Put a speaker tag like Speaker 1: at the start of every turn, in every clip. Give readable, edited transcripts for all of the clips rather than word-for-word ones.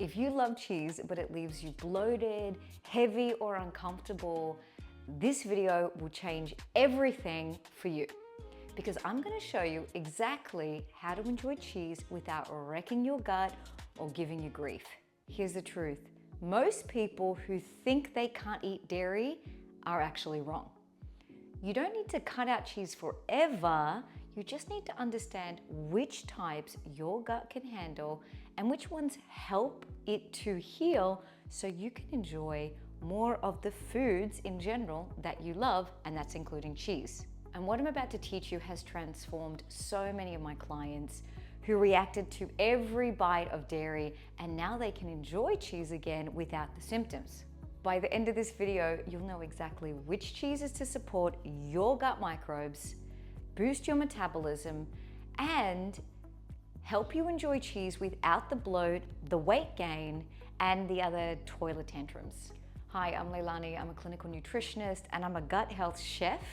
Speaker 1: If you love cheese, but it leaves you bloated, heavy, or uncomfortable, this video will change everything for you. Because I'm gonna show you exactly how to enjoy cheese without wrecking your gut or giving you grief. Here's the truth. Most people who think they can't eat dairy are actually wrong. You don't need to cut out cheese forever. You just need to understand which types your gut can handle and which ones help it to heal so you can enjoy more of the foods in general that you love, and that's including cheese. And what I'm about to teach you has transformed so many of my clients who reacted to every bite of dairy, and now they can enjoy cheese again without the symptoms. By the end of this video, you'll know exactly which cheeses to support your gut microbes, boost your metabolism, and help you enjoy cheese without the bloat, the weight gain, and the other toilet tantrums. Hi, I'm Leilani. I'm a clinical nutritionist and I'm a gut health chef.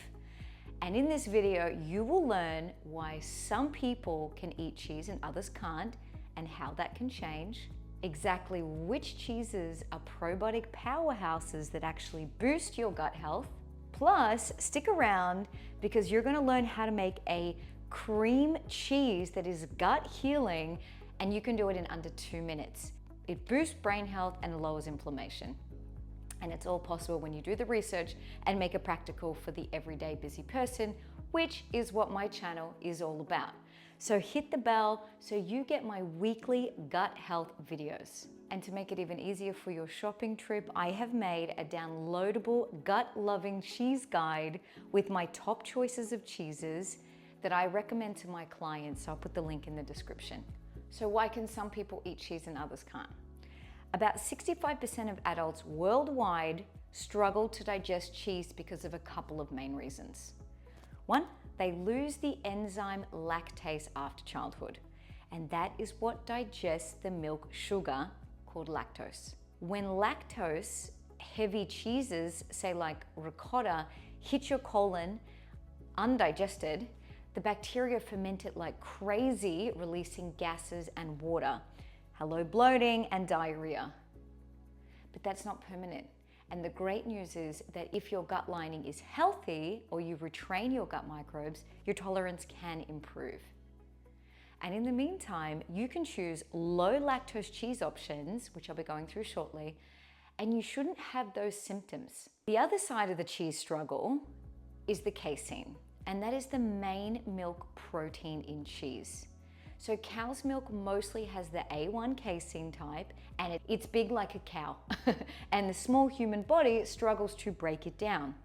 Speaker 1: And in this video, you will learn why some people can eat cheese and others can't, and how that can change, exactly which cheeses are probiotic powerhouses that actually boost your gut health. Plus, stick around because you're gonna learn how to make a cream cheese that is gut healing, and you can do it in under 2 minutes. It boosts brain health and lowers inflammation. And it's all possible when you do the research and make it practical for the everyday busy person, which is what my channel is all about. So hit the bell so you get my weekly gut health videos. And to make it even easier for your shopping trip, I have made a downloadable gut-loving cheese guide with my top choices of cheeses that I recommend to my clients. So I'll put the link in the description. So why can some people eat cheese and others can't? About 65% of adults worldwide struggle to digest cheese because of a couple of main reasons. One, they lose the enzyme lactase after childhood, and that is what digests the milk sugar called lactose. When lactose heavy cheeses, say like ricotta, hit your colon undigested, the bacteria ferment it like crazy, releasing gases and water. Hello, bloating and diarrhea. But that's not permanent. And the great news is that if your gut lining is healthy, or you retrain your gut microbes, your tolerance can improve. And in the meantime, you can choose low lactose cheese options, which I'll be going through shortly, and you shouldn't have those symptoms. The other side of the cheese struggle is the casein, and that is the main milk protein in cheese. So cow's milk mostly has the A1 casein type, and it's big like a cow. And the small human body struggles to break it down.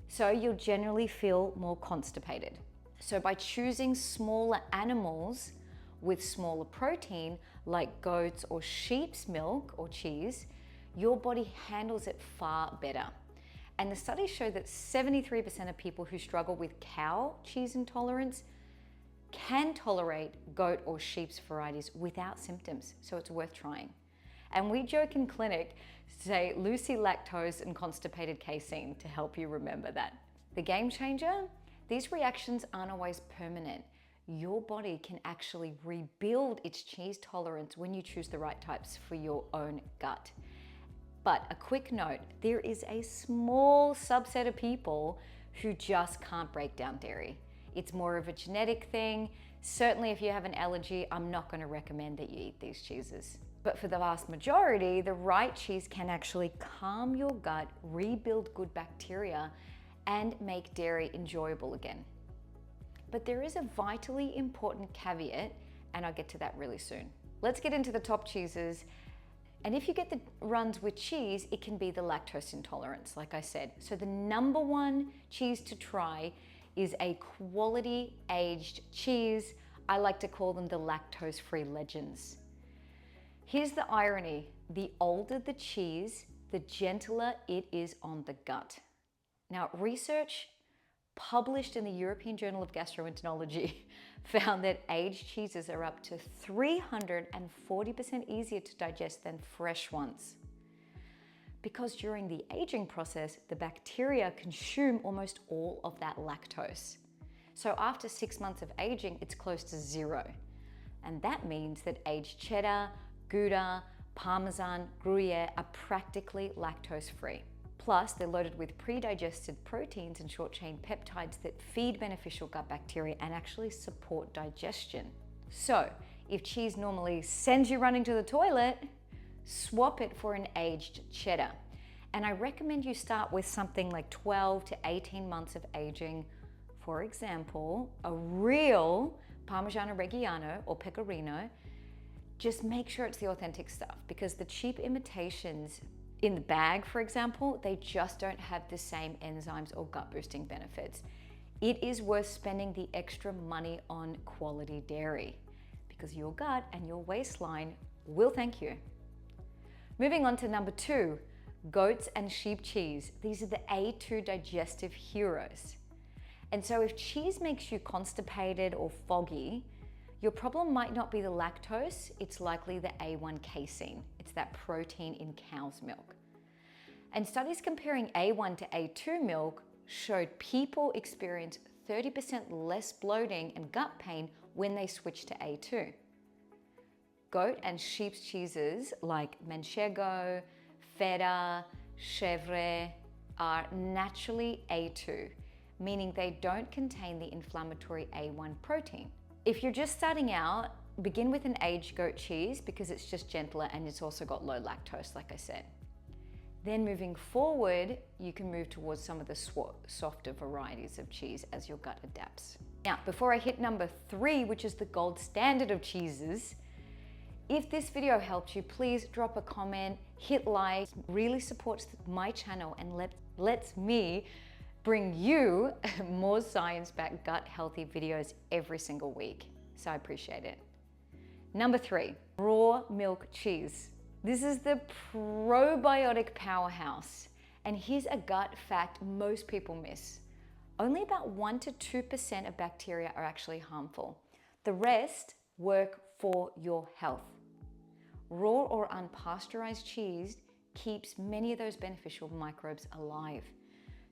Speaker 1: So you'll generally feel more constipated. So by choosing smaller animals with smaller protein, like goats or sheep's milk or cheese, your body handles it far better. And the studies show that 73% of people who struggle with cow cheese intolerance can tolerate goat or sheep's varieties without symptoms, so it's worth trying. And we joke in clinic, say Lucy lactose and constipated casein to help you remember that. The game changer? These reactions aren't always permanent. Your body can actually rebuild its cheese tolerance when you choose the right types for your own gut. But a quick note, there is a small subset of people who just can't break down dairy. It's more of a genetic thing. Certainly if you have an allergy, I'm not going to recommend that you eat these cheeses. But for the vast majority, the right cheese can actually calm your gut, rebuild good bacteria, and make dairy enjoyable again. But there is a vitally important caveat, and I'll get to that really soon. Let's get into the top cheeses. And if you get the runs with cheese, it can be the lactose intolerance, like I said. So the number one cheese to try is a quality aged cheese. I like to call them the lactose-free legends. Here's the irony. The older the cheese, the gentler it is on the gut. Now, research published in the European Journal of Gastroenterology found that aged cheeses are up to 340% easier to digest than fresh ones. Because during the aging process, the bacteria consume almost all of that lactose. So after 6 months of aging, it's close to zero. And that means that aged cheddar, Gouda, Parmesan, Gruyere are practically lactose-free. Plus, they're loaded with pre-digested proteins and short-chain peptides that feed beneficial gut bacteria and actually support digestion. So, if cheese normally sends you running to the toilet, swap it for an aged cheddar. And I recommend you start with something like 12 to 18 months of aging. For example, a real Parmigiano Reggiano or Pecorino. Just make sure it's the authentic stuff, because the cheap imitations in the bag, for example, they just don't have the same enzymes or gut boosting benefits. It is worth spending the extra money on quality dairy, because your gut and your waistline will thank you. Moving on to number 2, goats and sheep cheese. These are the A2 digestive heroes. And so if cheese makes you constipated or foggy, your problem might not be the lactose, it's likely the A1 casein. It's that protein in cow's milk. And studies comparing A1 to A2 milk showed people experience 30% less bloating and gut pain when they switched to A2. Goat and sheep cheeses like Manchego, Feta, Chèvre are naturally A2, meaning they don't contain the inflammatory A1 protein. If you're just starting out, begin with an aged goat cheese because it's just gentler and it's also got low lactose, like I said. Then moving forward, you can move towards some of the softer varieties of cheese as your gut adapts. Now, before I hit number 3, which is the gold standard of cheeses, if this video helped you, please drop a comment, hit like. It really supports my channel and lets me bring you more science-backed gut healthy videos every single week. So I appreciate it. Number 3, raw milk cheese. This is the probiotic powerhouse. And here's a gut fact most people miss. Only about 1 to 2% of bacteria are actually harmful. The rest work for your health. Raw or unpasteurized cheese keeps many of those beneficial microbes alive.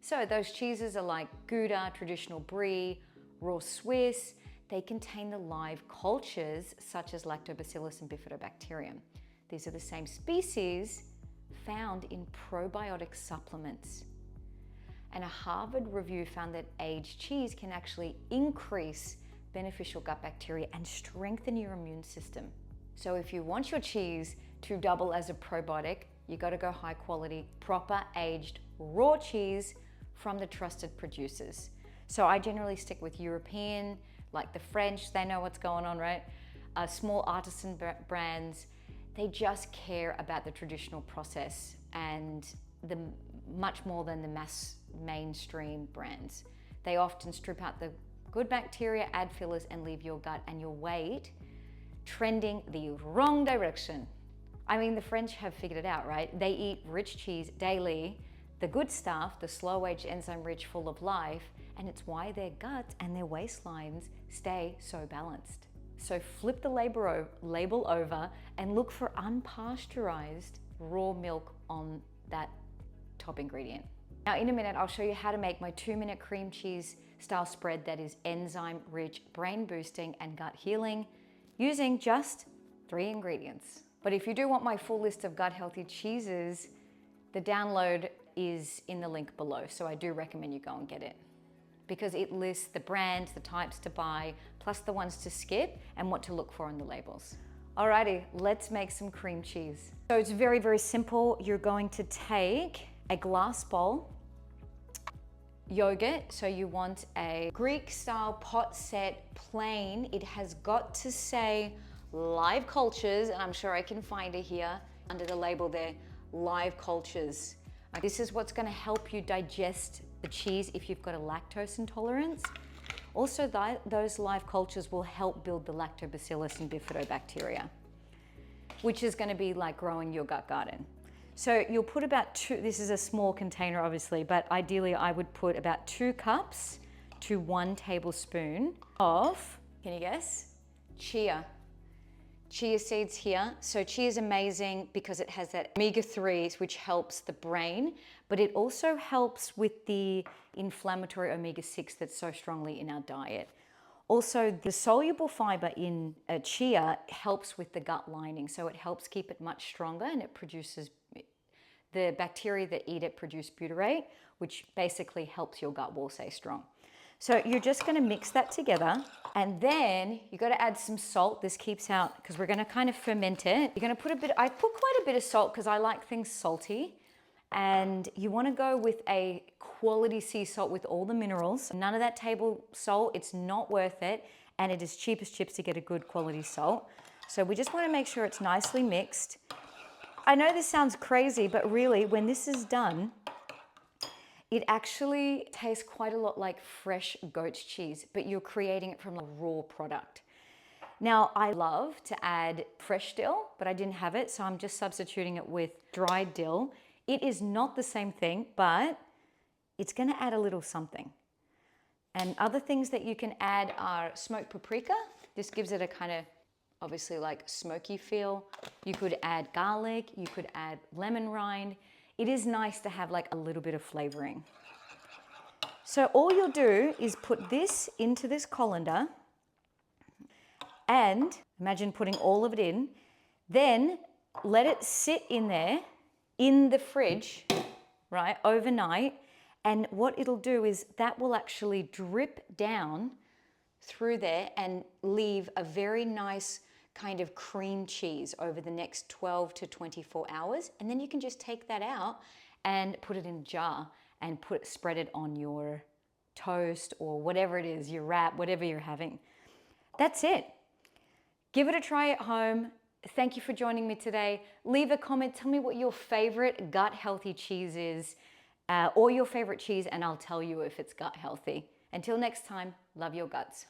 Speaker 1: So those cheeses are like Gouda, traditional Brie, raw Swiss. They contain the live cultures such as Lactobacillus and Bifidobacterium. These are the same species found in probiotic supplements. And a Harvard review found that aged cheese can actually increase beneficial gut bacteria and strengthen your immune system. So if you want your cheese to double as a probiotic, you got to go high quality, proper aged raw cheese from the trusted producers. So I generally stick with European, like the French, they know what's going on, right? Small artisan brands, they just care about the traditional process and much more than the mainstream brands. They often strip out the good bacteria, add fillers, and leave your gut and your weight trending the wrong direction. I mean, the French have figured it out, right? They eat rich cheese daily, the good stuff, the slow-aged, enzyme-rich, full of life, and it's why their guts and their waistlines stay so balanced. So flip the label over and look for unpasteurized raw milk on that top ingredient. Now in a minute, I'll show you how to make my 2-minute cream cheese style spread that is enzyme-rich, brain-boosting, and gut healing using just 3 ingredients. But if you do want my full list of gut-healthy cheeses, the download is in the link below, so I do recommend you go and get it because it lists the brands, the types to buy, plus the ones to skip and what to look for on the labels. Alrighty, let's make some cream cheese. So it's very, very simple. You're going to take a glass bowl, yogurt, so you want a Greek style pot set plain. It has got to say live cultures, and I'm sure I can find it here under the label there, live cultures. This is what's going to help you digest the cheese if you've got a lactose intolerance. Also, those live cultures will help build the lactobacillus and bifidobacteria, which is going to be like growing your gut garden. So you'll put about 2, this is a small container obviously, but ideally I would put about 2 cups to 1 tablespoon of, can you guess? Chia seeds here. So chia is amazing because it has that omega-3s, which helps the brain, but it also helps with the inflammatory omega-6 that's so strongly in our diet. Also, the soluble fiber in chia helps with the gut lining, so it helps keep it much stronger, and it produces, the bacteria that eat it produce butyrate, which basically helps your gut wall stay strong. So you're just going to mix that together, and then you got to add some salt. This keeps out, because we're going to kind of ferment it. You're going to put I put quite a bit of salt because I like things salty. And you want to go with a quality sea salt with all the minerals. None of that table salt, it's not worth it. And it is cheap as chips to get a good quality salt. So we just want to make sure it's nicely mixed. I know this sounds crazy, but really when this is done, it actually tastes quite a lot like fresh goat's cheese, but you're creating it from a raw product. Now, I love to add fresh dill, but I didn't have it, so I'm just substituting it with dried dill. It is not the same thing, but it's going to add a little something. And other things that you can add are smoked paprika. This gives it a kind of, obviously, like smoky feel. You could add garlic, you could add lemon rind. It is nice to have like a little bit of flavoring. So all you'll do is put this into this colander, and imagine putting all of it in, then let it sit in there in the fridge, right, overnight. And what it'll do is that will actually drip down through there and leave a very nice kind of cream cheese over the next 12 to 24 hours. And then you can just take that out and put it in a jar and spread it on your toast or whatever it is, your wrap, whatever you're having. That's it. Give it a try at home. Thank you for joining me today. Leave a comment. Tell me what your favorite gut healthy cheese is, or your favorite cheese, and I'll tell you if it's gut healthy. Until next time, love your guts.